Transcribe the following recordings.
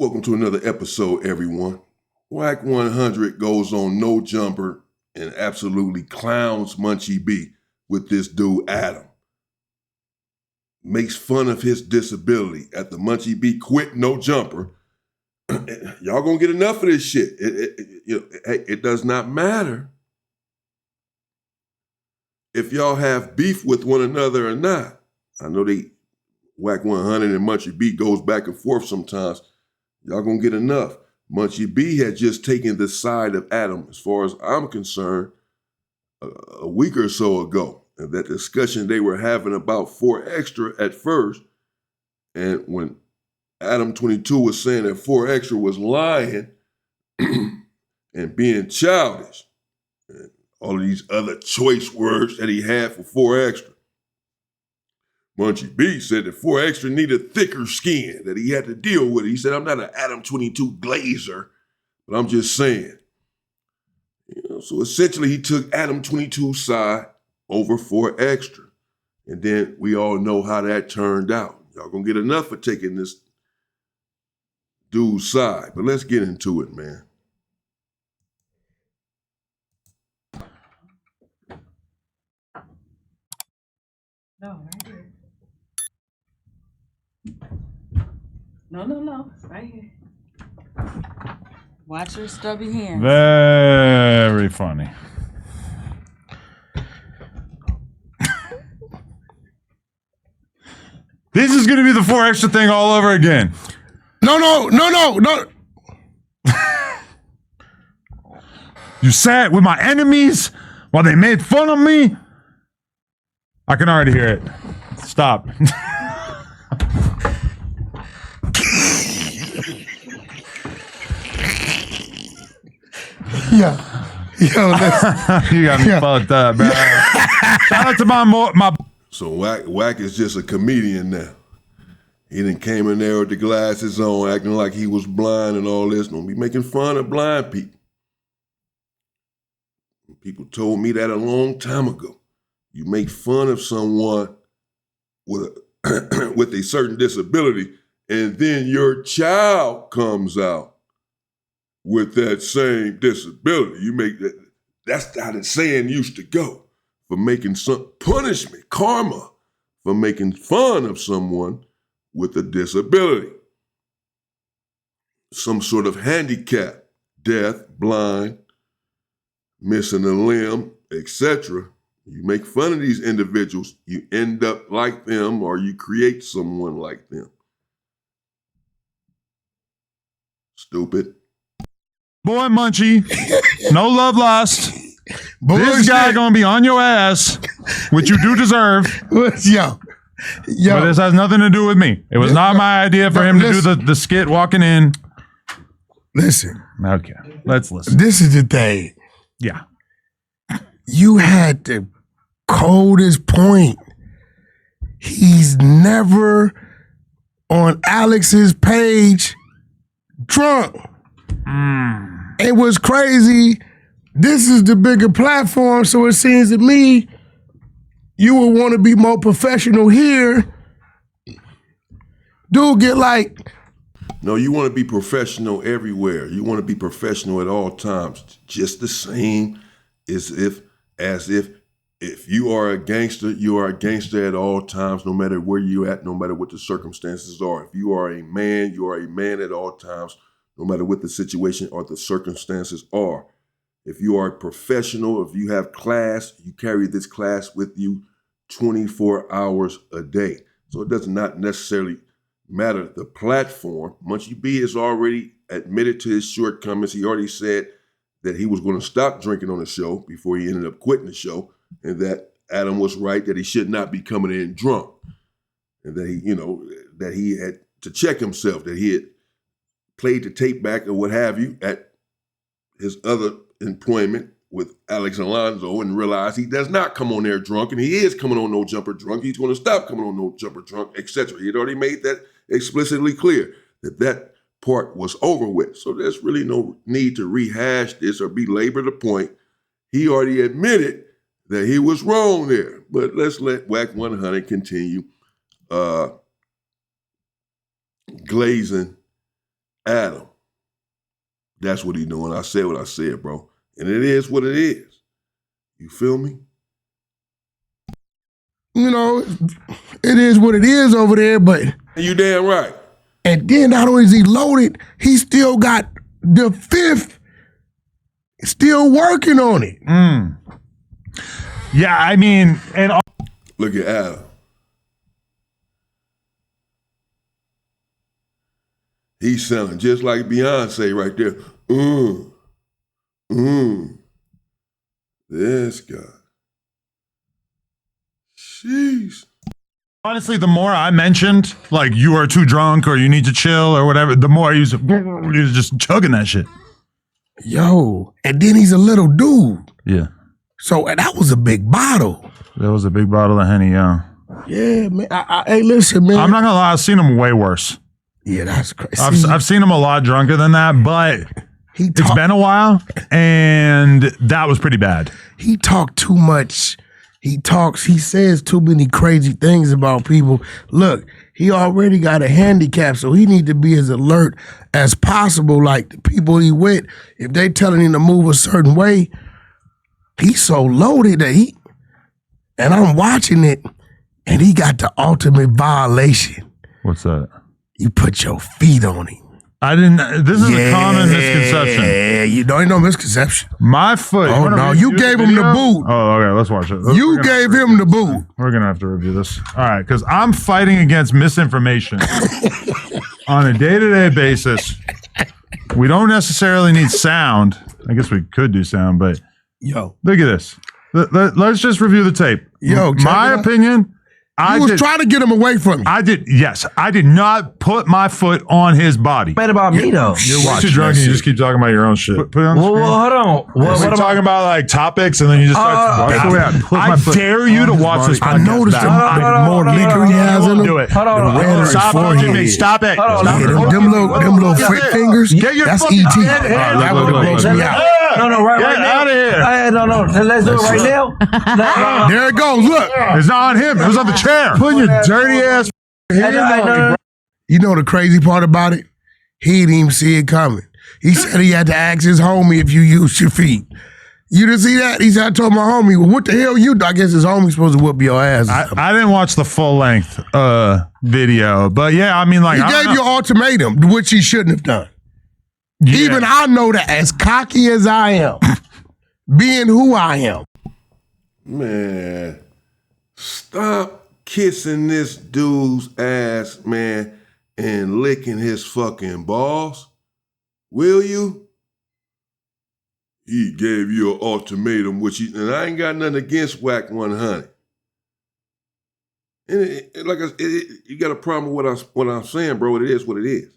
Welcome to another episode, everyone. Wack100 goes on No Jumper and absolutely clowns Munchie B with this dude, Adam. Makes fun of his disability. After Munchie B quit No Jumper, y'all gonna get enough of this shit. It does not matter if y'all have beef with one another or not. I know Wack100 and Munchie B goes back and forth sometimes. Y'all gonna get enough. Munchie B had just taken the side of Adam, as far as I'm concerned, a week or so ago. And that discussion they were having about 4 Extra at first, and when Adam 22 was saying that 4 Extra was lying and being childish, and all of these other choice words that he had for 4 Extra. Munchie B said that 4 Extra needed thicker skin, that he had to deal with it. He said, I'm not an Adam 22 glazer, but I'm just saying. So essentially he took Adam 22's side over 4 Extra. And then we all know how that turned out. Y'all gonna get enough for taking this dude's side. But let's get into it, man. No, right here. No. Right here. Watch your stubby hands. Very funny. This is going to be the 4 Extra thing all over again. No. You sat with my enemies while they made fun of me. I can already hear it. Stop. Yo, you got me fucked up, bro. Shout out to my. So Wack is just a comedian now. He done came in there with the glasses on, acting like he was blind and all this. Don't be making fun of blind people. People told me that a long time ago. You make fun of someone with a certain disability, and then your child comes out with that same disability. You make that. That's how the saying used to go. For making some punishment, karma, for making fun of someone with a disability. Some sort of handicap, deaf, blind, missing a limb, etc. You make fun of these individuals, you end up like them, or you create someone like them. Stupid. Boy, Munchie, no love lost. This guy gonna be on your ass, which you do deserve. Yo. But this has nothing to do with me. It was not my idea for him to do the skit walking in. Listen. Okay, let's listen. This is the thing. Yeah. You had the coldest point. He's never on Alex's page drunk. It was crazy. This is the bigger platform, so it seems to me you would want to be more professional here. Dude, get like... No, you want to be professional everywhere. You want to be professional at all times. Just the same as if you are a gangster, you are a gangster at all times, no matter where you're at, no matter what the circumstances are. If you are a man, you are a man at all times, no matter what the situation or the circumstances are. If you are a professional, if you have class, you carry this class with you 24 hours a day. So it does not necessarily matter the platform. Munchie B has already admitted to his shortcomings. He already said that he was going to stop drinking on the show before he ended up quitting the show, and that Adam was right, that he should not be coming in drunk, and that he had to check himself, that he had played the tape back or what have you at his other employment with Alex Alonso and realized he does not come on there drunk, and he is coming on No Jumper drunk. He's going to stop coming on No Jumper drunk, etc. He had already made that explicitly clear that part was over with. So there's really no need to rehash this or belabor the point. He already admitted that he was wrong there. But let's let Wack100 continue glazing Adam. That's what he doing. I said what I said, bro. And it is what it is. You feel me? You know, it is what it is over there, but... You damn right. And then not only is he loaded, he still got the fifth still working on it. Yeah, I mean, and Look at Adam. He's sounding just like Beyonce right there. This guy. Jeez. honestly, the more I mentioned, like, you are too drunk or you need to chill or whatever, the more he was just chugging that shit. Yo, and then he's a little dude. Yeah. So that was a big bottle. That was a big bottle of Henny, yeah. Yeah, man. Hey, listen, man. I'm not gonna lie, I've seen him way worse. Yeah, that's crazy. I've seen him a lot drunker than that, but it's been a while, and that was pretty bad. He talked too much. He says too many crazy things about people. Look, he already got a handicap, so he need to be as alert as possible. Like the people he with, if they telling him to move a certain way, he's so loaded that and I'm watching it, and he got the ultimate violation. What's that? You put your feet on him. I didn't. This is a common misconception. Yeah, you know, ain't no misconception. My foot. Oh no, you gave him the boot. Oh, okay. Let's watch it. You gave him the boot. We're gonna have to review this. All right, because I'm fighting against misinformation on a day-to-day basis. We don't necessarily need sound. I guess we could do sound, but yo, look at this. Let's just review the tape. Yo, my opinion. I was trying to get him away from you. I did not put my foot on his body. Bad about me though. You're way too drunk and you just keep talking about your own shit. Put it on the screen. Well, hold on. We're talking about like topics and then you just start. I dare you to watch this podcast. I noticed the more liquor he has in him. Do it. Hold on. The redder his Stop forehead. punching me. Stop it. Them little fingers. Get your That's fucking ET. head That would have blows me out. No, right Get now. out of here. No. Let's do it right now. There it goes. Look. It's not on him. It was on the chair. Putting your dirty ass hand on me. You know the crazy part about it? He didn't even see it coming. He said he had to ask his homie if you use your feet. You didn't see that? He said, I told my homie, well, what the hell you do? I guess his homie's supposed to whoop your ass. I didn't watch the full length video, but yeah, I mean, like, he gave you an ultimatum, which he shouldn't have done. Yeah. Even I know that, as cocky as I am, being who I am. Man, stop kissing this dude's ass, man, and licking his fucking balls. Will you? He gave you an ultimatum, and I ain't got nothing against Wack100. And like you got a problem with what I'm saying, bro. It is what it is.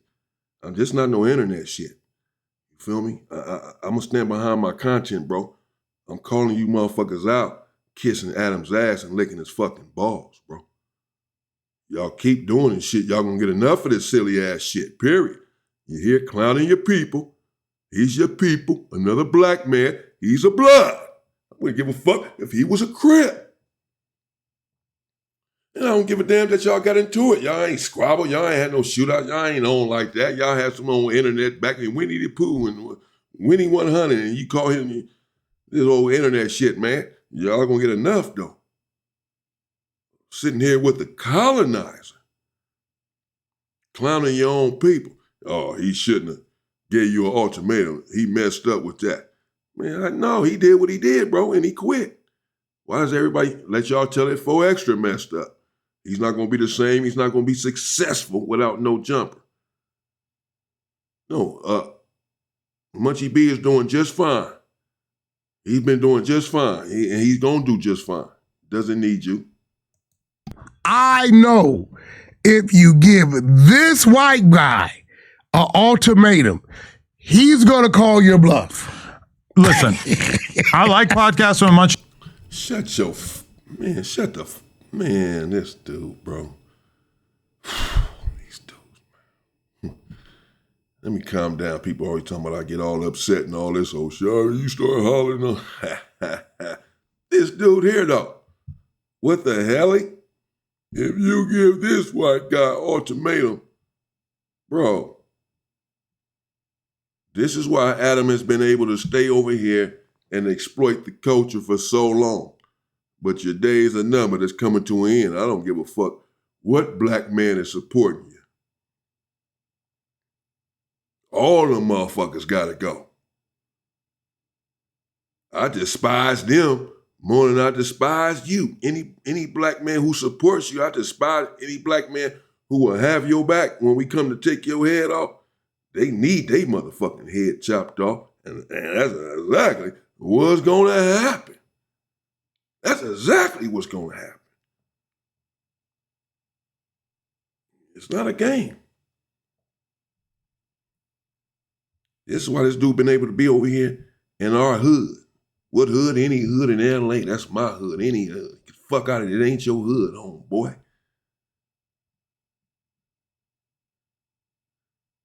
I'm just not no internet shit. You feel me? I'm gonna stand behind my content, bro. I'm calling you motherfuckers out, kissing Adam's ass and licking his fucking balls, bro. Y'all keep doing this shit. Y'all gonna get enough of this silly ass shit, period. You hear clowning your people. He's your people. Another black man. He's a blood. I wouldn't give a fuck if he was a Crip. And I don't give a damn that y'all got into it. Y'all ain't squabble. Y'all ain't had no shootout. Y'all ain't on like that. Y'all had some on the internet back in Winnie the Pooh and Winnie 100, and you call him this old internet shit, man. Y'all gonna get enough, though. Sitting here with the colonizer, clowning your own people. Oh, he shouldn't have gave you an ultimatum. He messed up with that. Man, I know he did what he did, bro, and he quit. Why does everybody let y'all tell it 4 extra messed up? He's not going to be the same. He's not going to be successful without no jumper. No, Munchie B is doing just fine. He's been doing just fine, and he's going to do just fine. Doesn't need you. I know if you give this white guy an ultimatum, he's going to call your bluff. Listen, I like podcasts with Munchie. Man, this dude, bro. These dudes, man. Let me calm down. People always talking about I get all upset and all this old shit. You start hollering on. This dude here, though. What the hell? If you give this white guy ultimatum, bro, This is why Adam has been able to stay over here and exploit the culture for so long. But your days are numbered. It's coming to an end. I don't give a fuck what black man is supporting you. All them motherfuckers gotta go. I despise them more than I despise you. Any black man who supports you, I despise any black man who will have your back when we come to take your head off. They need their motherfucking head chopped off. And that's exactly what's gonna happen. That's exactly what's gonna happen. It's not a game. This is why this dude been able to be over here in our hood. What hood? Any hood in LA. That's my hood. Any hood. Get the fuck out of it. It ain't your hood, homeboy.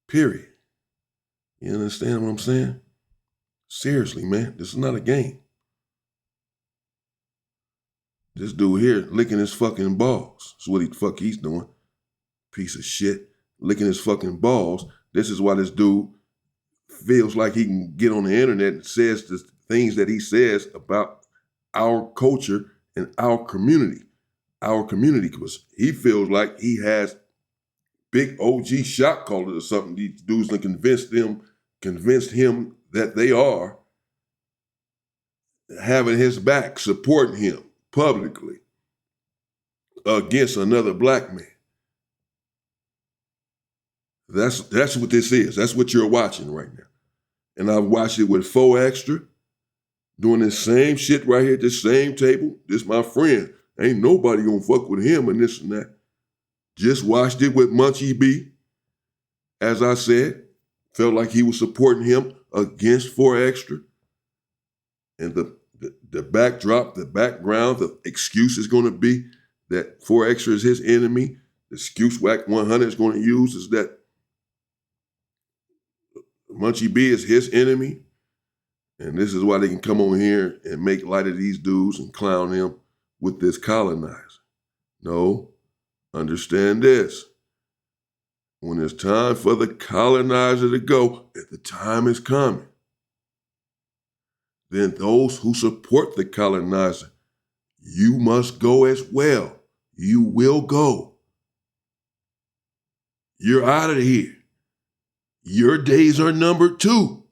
Period. You understand what I'm saying? Seriously, man. This is not a game. This dude here licking his fucking balls. That's what the fuck he's doing. Piece of shit. Licking his fucking balls. This is why this dude feels like he can get on the internet and says the things that he says about our culture and our community. Our community, because he feels like he has big OG shot callers or something. These dudes that convinced him that they are having his back, supporting him publicly against another black man. That's what this is. That's what you're watching right now. And I've watched it with 4 Extra, doing this same shit right here at this same table. This my friend. Ain't nobody gonna fuck with him and this and that. Just watched it with Munchie B. As I said, felt like he was supporting him against 4 Extra. And the backdrop, the background, the excuse is gonna be that 4 Extra is his enemy. The excuse Wack100 is gonna use is that Munchie B is his enemy. And this is why they can come on here and make light of these dudes and clown them with this colonizer. No, understand this. When it's time for the colonizer to go, if the time is coming, then those who support the colonizer, you must go as well. You will go. You're out of here. Your days are numbered too.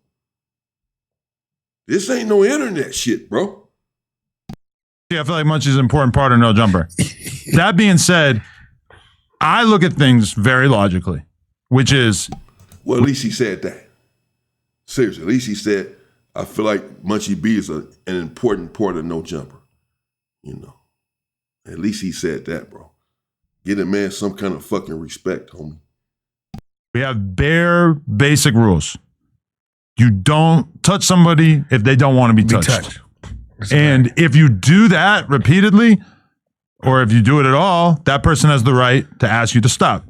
This ain't no internet shit, bro. Yeah, I feel like Munchie's an important part of No Jumper. That being said, I look at things very logically, which is... Well, at least he said that. Seriously, at least he said, I feel like Munchie B is an important part of No Jumper. You know, at least he said that, bro. Get a man some kind of fucking respect, homie. We have bare basic rules. You don't touch somebody if they don't want to be touched. And if you do that repeatedly, or if you do it at all, that person has the right to ask you to stop.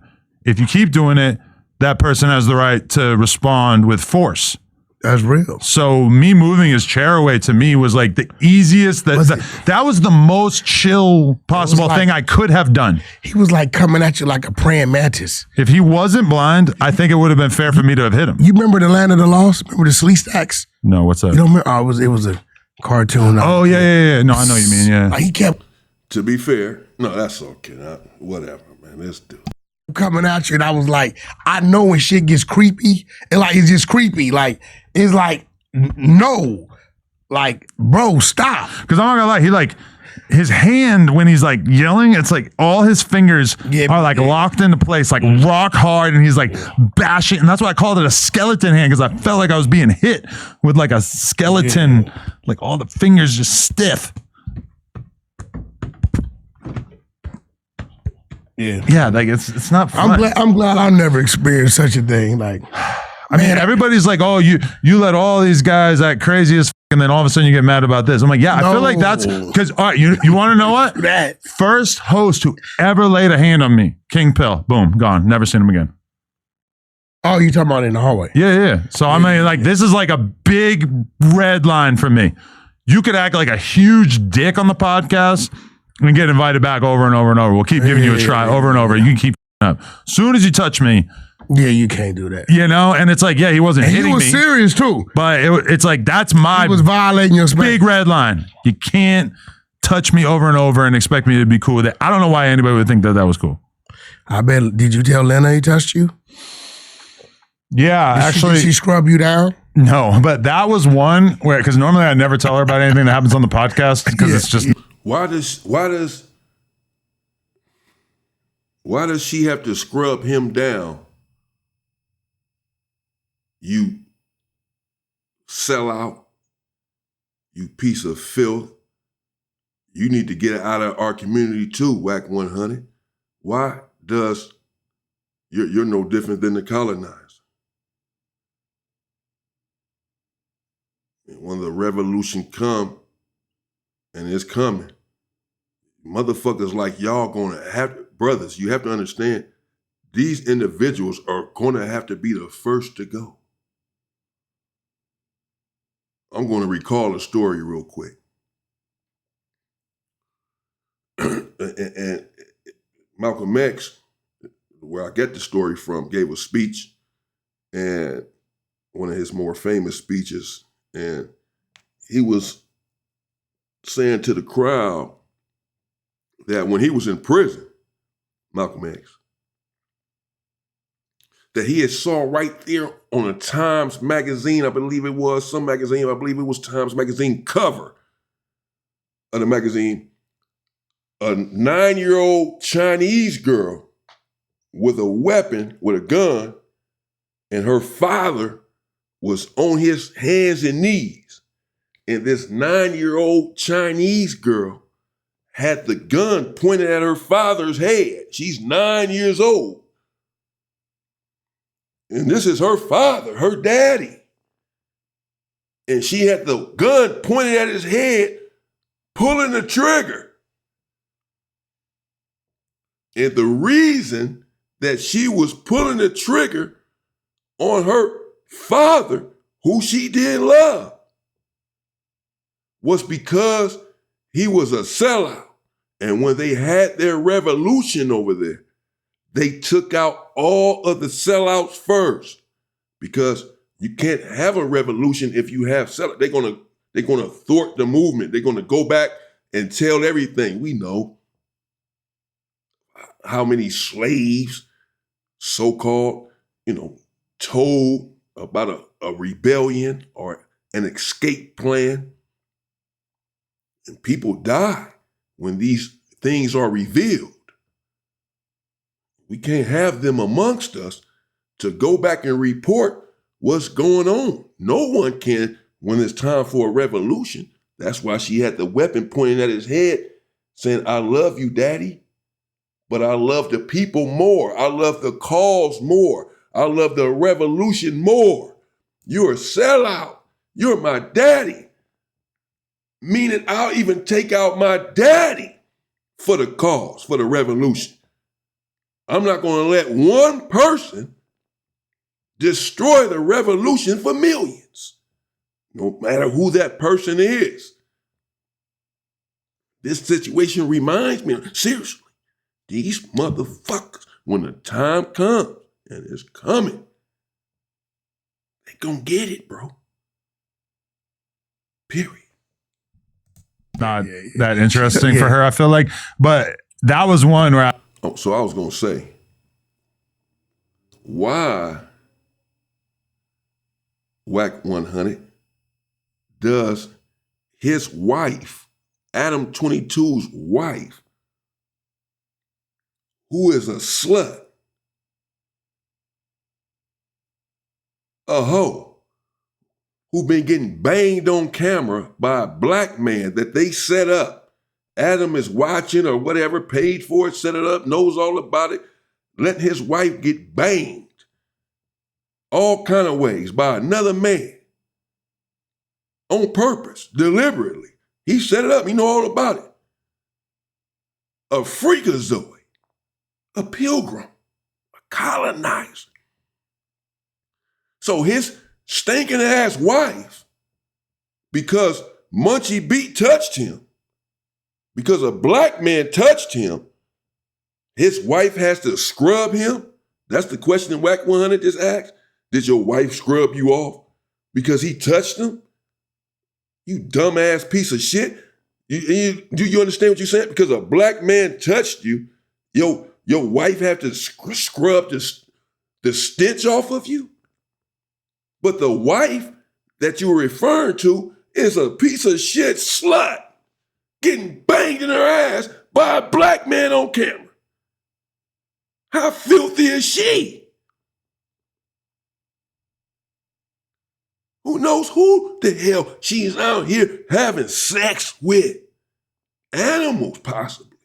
If you keep doing it, that person has the right to respond with force. That's real. So me moving his chair away to me was like the easiest. That was the most chill possible thing I could have done. He was like coming at you like a praying mantis. If he wasn't blind, I think it would have been fair for me to have hit him. You remember the Land of the Lost? Remember the Slee Stacks? No, what's that? You don't remember? Oh, it was a cartoon. Oh, yeah. No, I know what you mean, yeah. Like he kept... To be fair, no, that's okay. Whatever, man. Let's do it. Coming at you, and I was like, I know when shit gets creepy, it's just creepy. Like, it's like, no. Like, bro, stop. Because I'm not gonna lie, he like, his hand when he's like yelling, it's like all his fingers are like locked into place, like rock hard, and he's like bashing. And that's why I called it a skeleton hand, because I felt like I was being hit with like a skeleton, like all the fingers just stiff. Yeah, like it's not fun. I'm glad I never experienced such a thing. Like, I mean, everybody's like, oh, you let all these guys act crazy as fuck, and then all of a sudden you get mad about this. I'm like, yeah, I feel like that's because, all right, you want to know what? That First host who ever laid a hand on me, King Pill, boom, gone, never seen him again. Oh, you talking about in the hallway? Yeah. So I mean, like, this is like a big red line for me. You could act like a huge dick on the podcast and get invited back over and over and over. We'll keep giving you a try over and over. You can keep up. As soon as you touch me, Yeah, you can't do that. You know, and it's like, yeah, he wasn't And hitting he was me, serious too. but it's like that's my He was violating your space. big red line. You can't touch me over and over and expect me to be cool with it. I don't know why anybody would think that was cool. I bet. Did you tell Lena he touched you? Yeah, Did she scrub you down? no, but that was one where, because normally I never tell her about anything that happens on the podcast because it's just Why does she have to scrub him down? You sell out, you piece of filth. You need to get out of our community too, Wack100. Why does you're no different than the colonizer? And when the revolution come, and it's coming, motherfuckers like y'all gonna have, brothers, you have to understand, these individuals are gonna have to be the first to go. I'm gonna recall a story real quick. and Malcolm X, where I get the story from, gave a speech, and one of his more famous speeches, and he was saying to the crowd that when he was in prison, Malcolm X, that he had saw right there on a Times magazine, I believe it was some magazine, I believe it was Times magazine cover of the magazine, a 9-year-old Chinese girl with a weapon, with a gun, and her father was on his hands and knees. And this 9-year-old Chinese girl had the gun pointed at her father's head. She's 9 years old. And this is her father, her daddy. And she had the gun pointed at his head, pulling the trigger. And the reason that she was pulling the trigger on her father, who she did love, was because he was a sellout. And when they had their revolution over there, they took out all of the sellouts first, because you can't have a revolution if you have sellouts. They're gonna thwart the movement. They're gonna go back and tell everything. We know how many slaves, so-called, told about a rebellion or an escape plan. And people die when these things are revealed. We can't have them amongst us to go back and report what's going on. No one can when it's time for a revolution. That's why she had the weapon pointing at his head, saying, I love you, Daddy, but I love the people more. I love the cause more. I love the revolution more. You're a sellout. You're my daddy. Meaning I'll even take out my daddy for the cause, for the revolution. I'm not going to let one person destroy the revolution for millions, no matter who that person is. This situation reminds me, seriously, these motherfuckers, when the time comes, and it's coming, they gonna get it, bro. Period. not that interesting for her, I feel like. But that was one where So I was gonna say, why Wack100 does his wife, Adam 22's wife, who is a slut, a hoe, who been getting banged on camera by a black man that they set up. Adam is watching or whatever, paid for it, set it up, knows all about it, letting his wife get banged all kind of ways by another man on purpose, deliberately. He set it up, he know all about it. A freakazoid, a pilgrim, a colonizer. So his stinking ass wife, because Munchie B touched him, because a black man touched him, his wife has to scrub him That's the question Wack100 just asked. Did your wife scrub you off because he touched them? You dumbass piece of shit. Do you understand what you're saying? Because a black man touched you, your wife have to scrub the stench off of you? But the wife that you were referring to is a piece of shit slut getting banged in her ass by a black man on camera. How filthy is she? Who knows who the hell she's out here having sex with? Animals, possibly.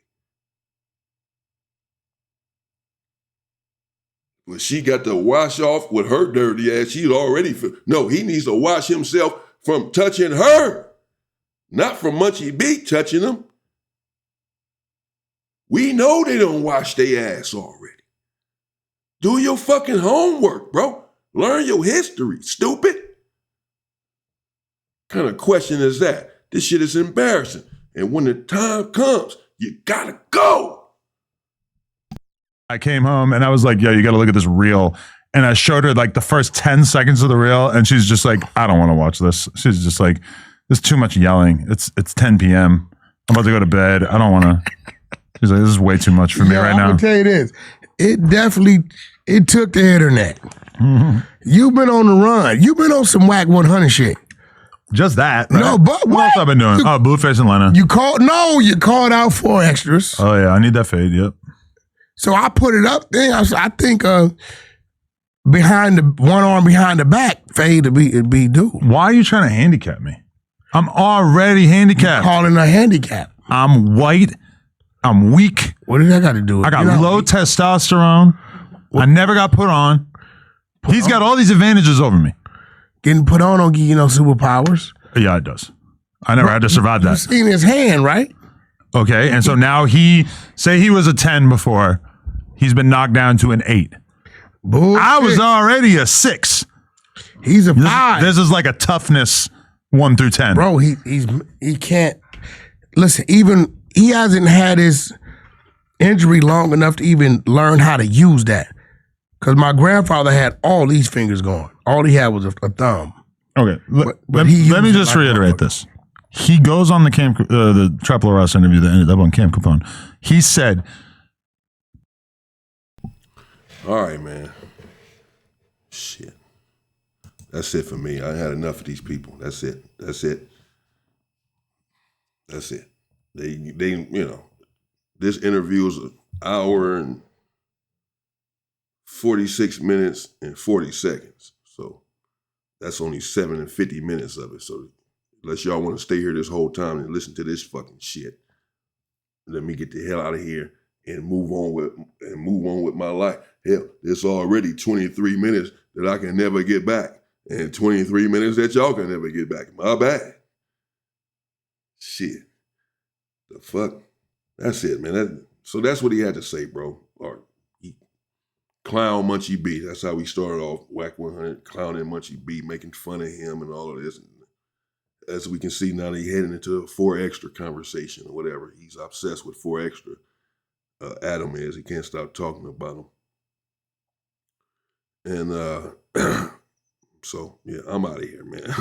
But she got to wash off with her dirty ass. She's already, no, he needs to wash himself from touching her, not from Munchie B touching him. We know they don't wash their ass already. Do your fucking homework, bro. Learn your history, stupid. What kind of question is that? This shit is embarrassing. And when the time comes, you gotta go. I came home and I was like, yo, you got to look at this reel. And I showed her like the first 10 seconds of the reel. And she's just like, I don't want to watch this. She's just like, there's too much yelling. It's 10 p.m. I'm about to go to bed. I don't want to. She's like, this is way too much for me right now. I'm gonna tell you this. It took the internet. Mm-hmm. You've been on the run. You've been on some Wack100 shit. Just that. No, but what else I've been doing? Blueface and Lena. You called out 4 extras. Oh yeah, I need that fade. Yep. So I put it up there. I think behind the one arm behind the back fade to be due. Why are you trying to handicap me? I'm already handicapped. You're calling a handicap. I'm white. I'm weak. What did that got to do with it? I got low testosterone. I never got put on. He's got all these advantages over me. Getting put on don't give you no superpowers. Yeah, it does. I never had to survive that. You've seen his hand, right? Okay, and so now he was a 10 before. He's been knocked down to an 8. Bullshit. I was already a 6. He's a 5. This is like a toughness 1 through 10. Bro, he can't. Listen, even he hasn't had his injury long enough to even learn how to use that. Because my grandfather had all these fingers going. All he had was a thumb. Okay, But let me just reiterate this. He goes on the Traplo Ross interview that ended up on Cam Capone. He said, all right, man. Shit. That's it for me. I had enough of these people. That's it. They this interview is an hour and 46 minutes and 40 seconds. So that's only 7 and 50 minutes of it. So unless y'all want to stay here this whole time and listen to this fucking shit, let me get the hell out of here and move on with my life. Hell, it's already 23 minutes that I can never get back, and 23 minutes that y'all can never get back. My bad. Shit. The fuck? That's it, man. So that's what he had to say, bro. Or he clown Munchie B. That's how we started off Wack100, clowning Munchie B, making fun of him and all of this. And as we can see now, he's heading into a 4 extra conversation or whatever. He's obsessed with 4 extra. Adam is. He can't stop talking about him. And so, yeah, I'm out of here, man.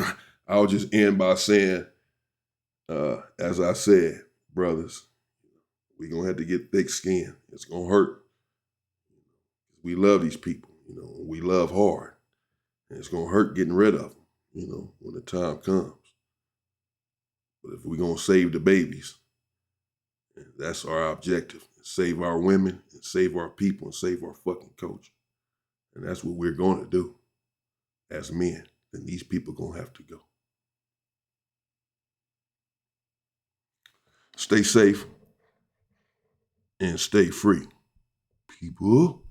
I'll just end by saying, as I said, brothers, we're going to have to get thick skin. It's going to hurt. We love these people, we love hard. And it's going to hurt getting rid of them, when the time comes. But if we're going to save the babies, that's our objective. Save our women, and save our people, and save our fucking culture. And that's what we're going to do as men. Then these people going to have to go. Stay safe and stay free, people.